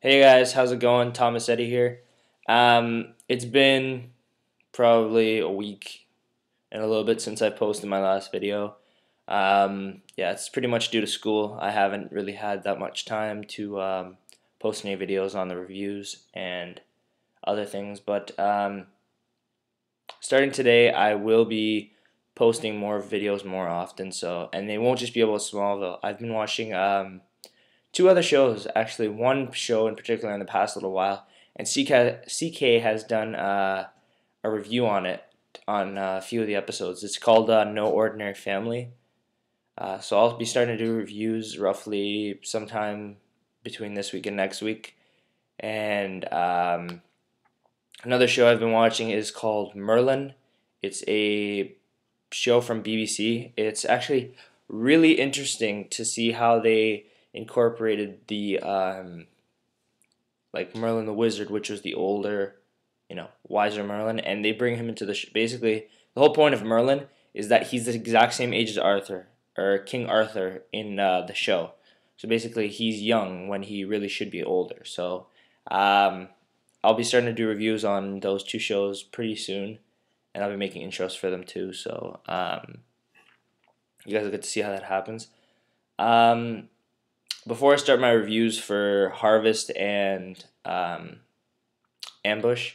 Hey guys, how's it going? Thomas Eddy here. It's been probably a week and a little bit since I posted my last video. Yeah, it's pretty much due to school. I haven't really had that much time to post any videos on the reviews and other things, but starting today, I will be posting more videos more often. And they won't just be about Smallville. I've been watching two other shows, actually. One show in particular in the past little while, and CK has done a review on it on a few of the episodes. It's called No Ordinary Family. So I'll be starting to do reviews roughly sometime between this week and next week. And another show I've been watching is called Merlin. It's a show from BBC. It's actually really interesting to see how they incorporated the like Merlin the Wizard, which was the older, wiser Merlin, and they bring him into the basically the whole point of Merlin is that he's the exact same age as Arthur or King Arthur in the show. So basically, he's young when he really should be older. So I'll be starting to do reviews on those two shows pretty soon, and I'll be making intros for them too. So you guys will get to see how that happens. Before I start my reviews for Harvest and Ambush,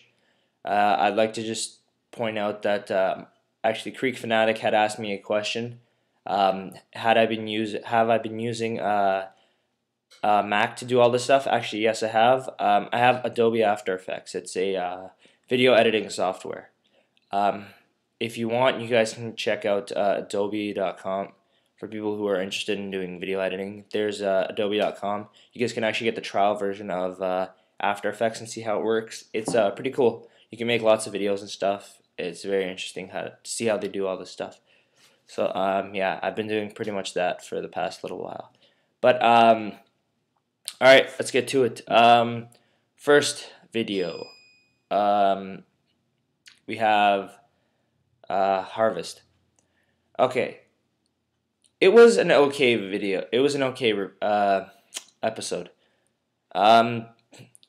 I'd like to just point out that actually Creek Fanatic had asked me a question. Have I been using Mac to do all this stuff? Actually, yes, I have. I have Adobe After Effects. It's a video editing software. If you want, you guys can check out adobe.com for people who are interested in doing video editing. There's adobe.com. You guys can actually get the trial version of After Effects and see how it works. It's pretty cool. You can make lots of videos and stuff. It's very interesting to see how they do all this stuff. So yeah, I've been doing pretty much that for the past little while. But all right, let's get to it. First video. We have Harvest. Okay, it was an okay video. It was an okay episode. I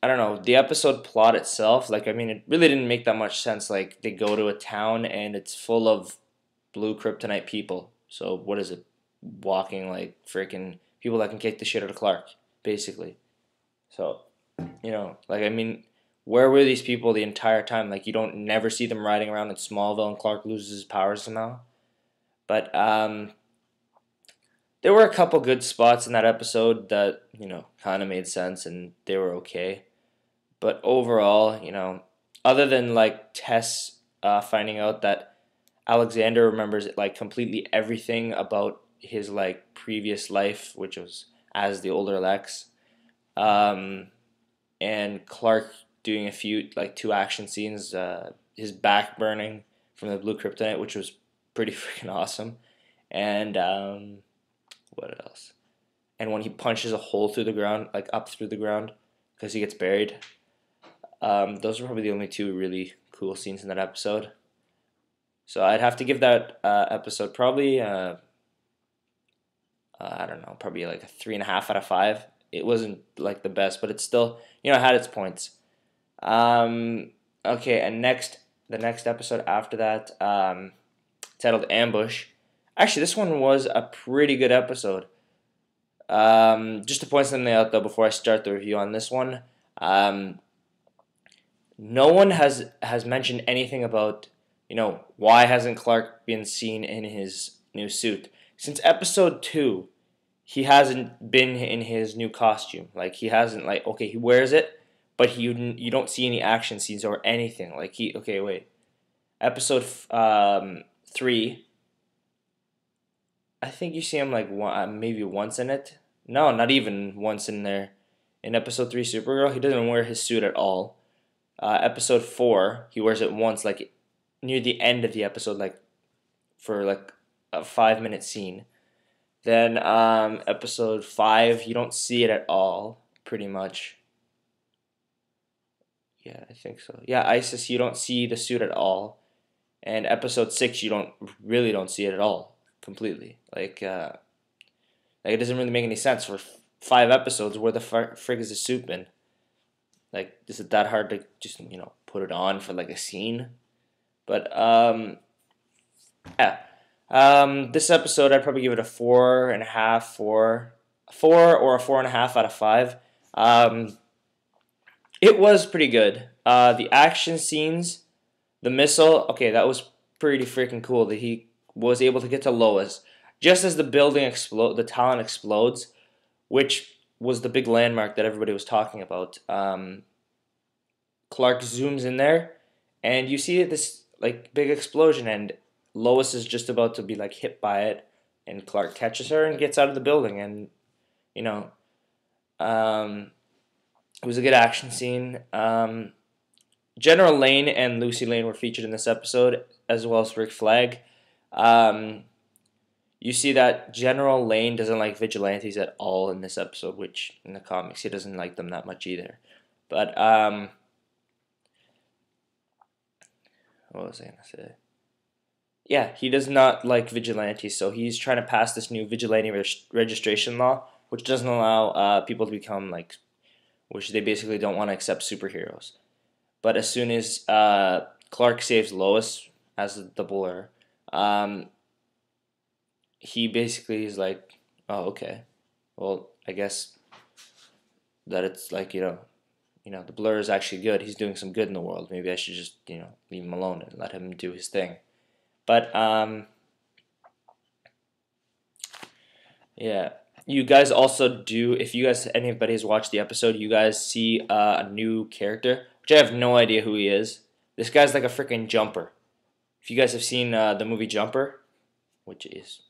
don't know, the episode plot itself. Like, I mean, it really didn't make that much sense. Like, they go to a town and it's full of blue kryptonite people. So what is it? Walking like freaking people that can kick the shit out of Clark, basically. So, like, I mean, where were these people the entire time? Like, you don't never see them riding around in Smallville and Clark loses his powers somehow. But there were a couple good spots in that episode that, kind of made sense and they were okay. But overall, other than like Tess finding out that Alexander remembers like completely everything about his like previous life, which was as the older Lex, and Clark doing a few like two action scenes, his back burning from the blue kryptonite, which was pretty freaking awesome, and what else? And when he punches a hole through the ground, like up through the ground, because he gets buried. Those are probably the only two really cool scenes in that episode. So I'd have to give that episode probably, I don't know, probably like a 3.5 out of 5. It wasn't like the best, but it still, had its points. Okay, and the next episode after that, titled Ambush. Actually, this one was a pretty good episode. Just to point something out though before I start the review on this one, no one has mentioned anything about, why hasn't Clark been seen in his new suit since episode 2? He hasn't been in his new costume. Like, he hasn't, like, okay, he wears it, but you don't see any action scenes or anything. Like, okay, wait, episode 3. I think you see him like maybe once in it. No, not even once in there. In episode 3, Supergirl, he doesn't wear his suit at all. Episode 4, he wears it once, like near the end of the episode, like for like a 5-minute scene. Then episode 5, you don't see it at all, pretty much. Yeah, I think so. Yeah, Isis, you don't see the suit at all. And episode 6, you don't see it at all, completely. Like it doesn't really make any sense for 5 episodes. Where the frig is the suit been? Like, is it that hard to just put it on for like a scene? But yeah. This episode I'd probably give it a 4.5, four or a 4.5 out of 5. It was pretty good. The action scenes, the missile, okay, that was pretty freaking cool that he was able to get to Lois just as the building the town explodes, which was the big landmark that everybody was talking about. Clark zooms in there, and you see this like big explosion, and Lois is just about to be like hit by it, and Clark catches her and gets out of the building, and you know, um, it was a good action scene. General Lane and Lucy Lane were featured in this episode, as well as Rick Flag. Um, you see that General Lane doesn't like vigilantes at all in this episode, which in the comics he doesn't like them that much either. But what was I gonna say? Yeah, he does not like vigilantes, so he's trying to pass this new vigilante registration law, which doesn't allow people to become like, which they basically don't want to accept superheroes. But as soon as Clark saves Lois as the Blur, he basically is like, "Oh, okay. Well, I guess that it's like the Blur is actually good. He's doing some good in the world. Maybe I should just leave him alone and let him do his thing." But yeah. You guys also do, if you guys, anybody has watched the episode, you guys see a new character, which I have no idea who he is. This guy's like a freaking jumper. If you guys have seen the movie Jumper, which is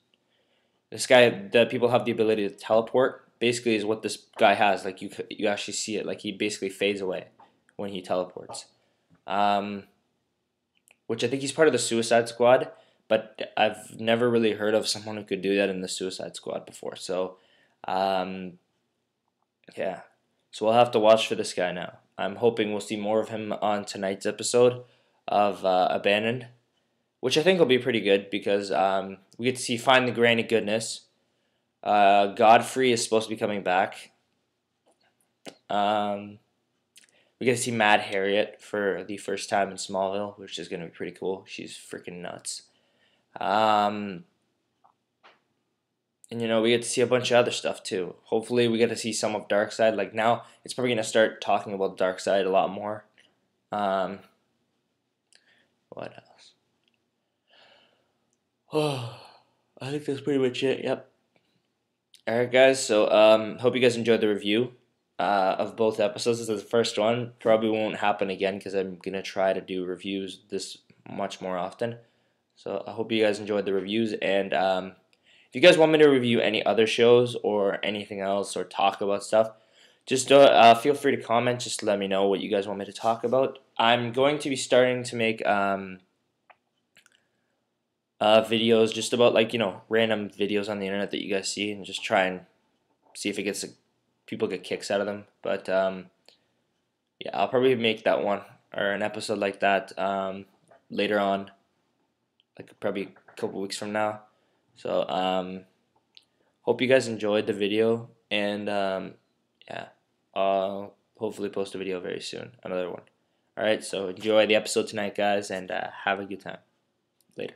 this guy, the people have the ability to teleport. Basically, is what this guy has. Like you actually see it. Like he basically fades away when he teleports. Um, which I think he's part of the Suicide Squad, but I've never really heard of someone who could do that in the Suicide Squad before. So, um, yeah. So we'll have to watch for this guy now. I'm hoping we'll see more of him on tonight's episode of Abandoned, which I think will be pretty good because we get to see Find the Granny Goodness. Godfrey is supposed to be coming back. We get to see Mad Harriet for the first time in Smallville, which is going to be pretty cool. She's freaking nuts. And we get to see a bunch of other stuff too. Hopefully we get to see some of Darkseid. Like now, it's probably going to start talking about Darkseid a lot more. What else? Oh, I think that's pretty much it. Yep. Alright guys, so hope you guys enjoyed the review of both episodes. This is the first one. Probably won't happen again because I'm going to try to do reviews this much more often. So I hope you guys enjoyed the reviews, and if you guys want me to review any other shows or anything else or talk about stuff, just feel free to comment. Just let me know what you guys want me to talk about. I'm going to be starting to make videos just about random videos on the internet that you guys see, and just try and see if it gets people get kicks out of them. But yeah, I'll probably make that one or an episode like that later on, like probably a couple weeks from now. So hope you guys enjoyed the video, and yeah, I'll hopefully post a video very soon, another one. Alright, so enjoy the episode tonight guys, and have a good time. Later.